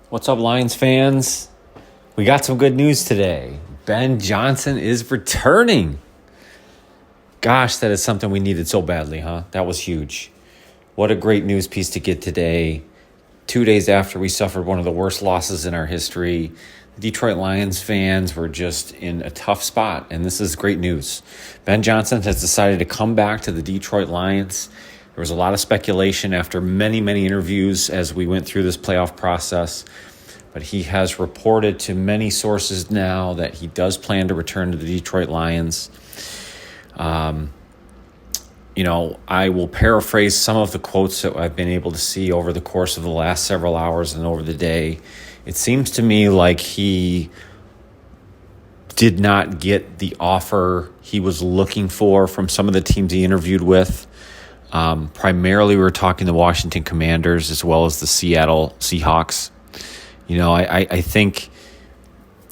What's up, Lions fans? We got some good news today. Ben Johnson is returning. Gosh, that is something we needed so badly, huh? That was huge. What a great news piece to get today. 2 days after we suffered one of the worst losses in our history, the Detroit Lions fans were just in a tough spot, and this is great news. Ben Johnson has decided to come back to the Detroit Lions. There was a lot of speculation after many, many interviews as we went through this playoff process, but he has reported to many sources now that he does plan to return to the Detroit Lions. I will paraphrase some of the quotes that I've been able to see over the course of the last several hours and over the day. It seems to me like he did not get the offer he was looking for from some of the teams he interviewed with. Primarily, we were talking the Washington Commanders as well as the Seattle Seahawks. I think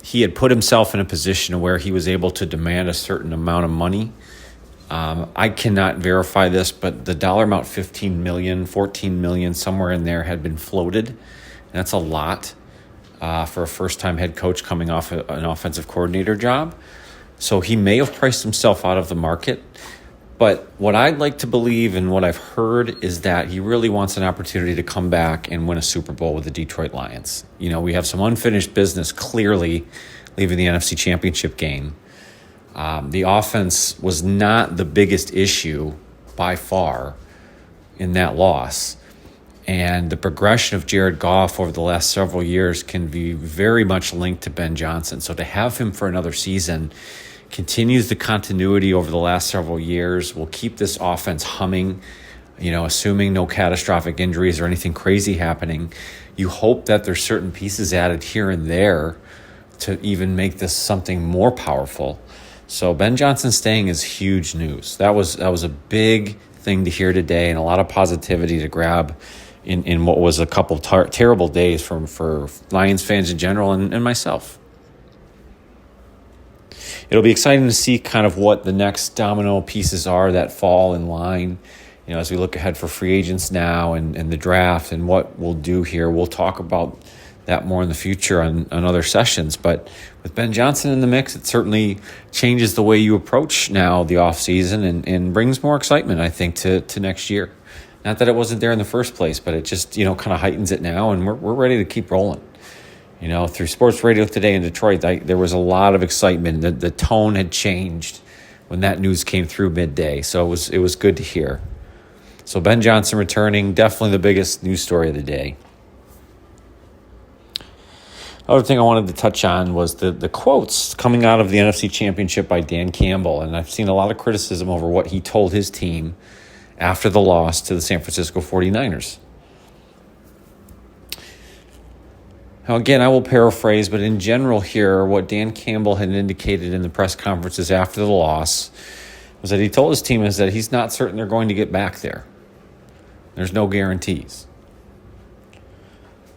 he had put himself in a position where he was able to demand a certain amount of money. I cannot verify this, but the dollar amount, $15 million, $14 million, somewhere in there had been floated. And that's a lot for a first-time head coach coming off an offensive coordinator job. So he may have priced himself out of the market. But what I'd like to believe and what I've heard is that he really wants an opportunity to come back and win a Super Bowl with the Detroit Lions. We have some unfinished business clearly leaving the NFC Championship game. The offense was not the biggest issue by far in that loss. And the progression of Jared Goff over the last several years can be very much linked to Ben Johnson. So to have him for another season continues the continuity over the last several years, will keep this offense humming, assuming no catastrophic injuries or anything crazy happening. You hope that there's certain pieces added here and there to even make this something more powerful. So Ben Johnson staying is huge news. That was a big thing to hear today, and a lot of positivity to grab in what was a couple terrible days for Lions fans in general and myself. It'll be exciting to see kind of what the next domino pieces are that fall in line, as we look ahead for free agents now and the draft and what we'll do here. We'll talk about that more in the future on other sessions. But with Ben Johnson in the mix, it certainly changes the way you approach now the offseason and brings more excitement, I think, to next year. Not that it wasn't there in the first place, but it just, kind of heightens it now, and we're ready to keep rolling. Through sports radio today in Detroit, there was a lot of excitement. The tone had changed when that news came through midday, so it was good to hear. So Ben Johnson returning, definitely the biggest news story of the day. Other thing I wanted to touch on was the quotes coming out of the NFC Championship by Dan Campbell, and I've seen a lot of criticism over what he told his team after the loss to the San Francisco 49ers. Now, again, I will paraphrase, but in general here, what Dan Campbell had indicated in the press conferences after the loss was that he told his team is that he's not certain they're going to get back there. There's no guarantees.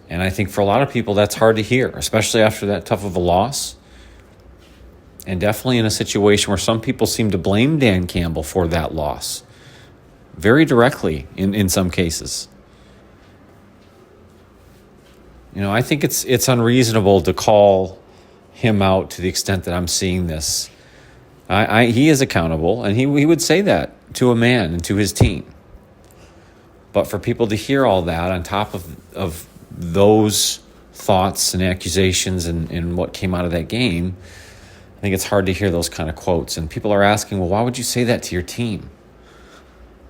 And I think for a lot of people, that's hard to hear, especially after that tough of a loss. And definitely in a situation where some people seem to blame Dan Campbell for that loss, very directly in some cases. I think it's unreasonable to call him out to the extent that I'm seeing this. He is accountable, and he would say that to a man and to his team. But for people to hear all that on top of those thoughts and accusations and what came out of that game, I think it's hard to hear those kind of quotes. And people are asking, well, why would you say that to your team?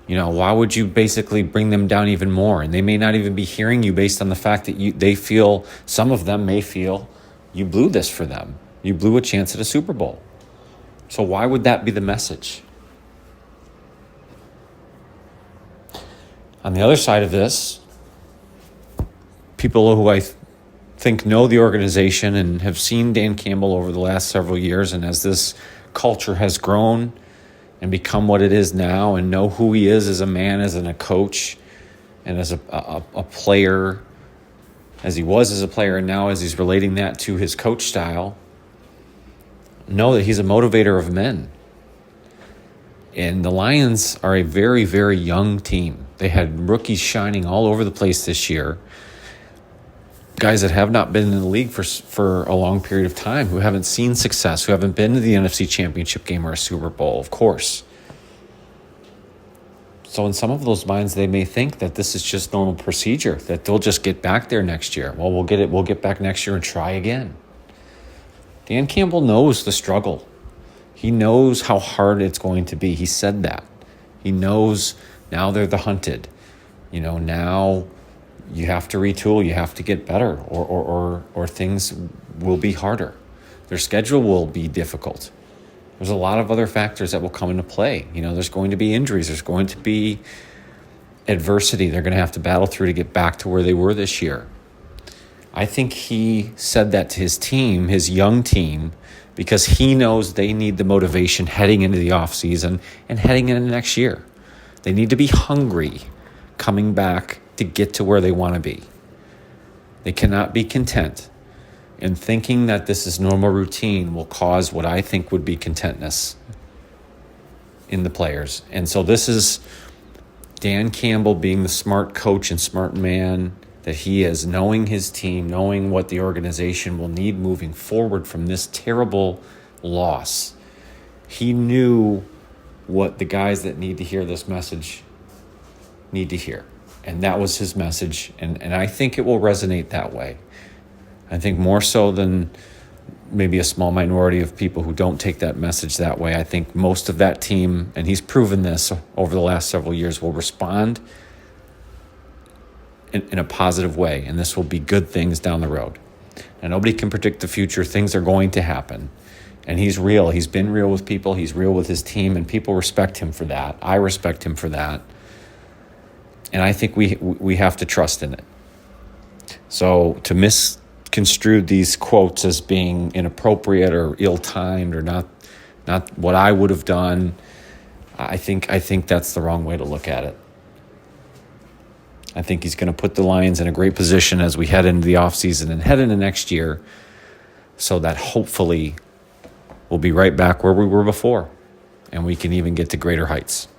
Why would you basically bring them down even more? And they may not even be hearing you based on the fact that some of them may feel you blew this for them. You blew a chance at a Super Bowl. So why would that be the message? On the other side of this, people who I think know the organization and have seen Dan Campbell over the last several years, and as this culture has grown and become what it is now, and know who he is as a man, as a coach, and as a player, as he was as a player, and now as he's relating that to his coach style, know that he's a motivator of men. And the Lions are a very, very young team. They had rookies shining all over the place this year. guys that have not been in the league for a long period of time, who haven't seen success, who haven't been to the NFC Championship Game or a Super Bowl, of course. So in some of those minds, they may think that this is just normal procedure, that they'll just get back there next year. Well, we'll get back next year and try again. Dan Campbell knows the struggle. He knows how hard it's going to be. He said that. He knows now they're the hunted. Now you have to retool, you have to get better, or things will be harder. Their schedule will be difficult. There's a lot of other factors that will come into play. There's going to be injuries. There's going to be adversity they're going to have to battle through to get back to where they were this year. I think he said that to his team, his young team, because he knows they need the motivation heading into the offseason and heading into next year. They need to be hungry coming back to get to where they want to be. They cannot be content. And thinking that this is normal routine will cause what I think would be contentness in the players. And so this is Dan Campbell being the smart coach and smart man that he is, knowing his team, knowing what the organization will need moving forward from this terrible loss. He knew what the guys that need to hear this message need to hear. And that was his message. And I think it will resonate that way. I think more so than maybe a small minority of people who don't take that message that way. I think most of that team, and he's proven this over the last several years, will respond in a positive way. And this will be good things down the road. Now, nobody can predict the future. Things are going to happen. And he's real. He's been real with people. He's real with his team. And people respect him for that. I respect him for that. And I think we have to trust in it. So to misconstrue these quotes as being inappropriate or ill-timed or not what I would have done, I think that's the wrong way to look at it. I think he's going to put the Lions in a great position as we head into the offseason and head into next year, so that hopefully we'll be right back where we were before and we can even get to greater heights.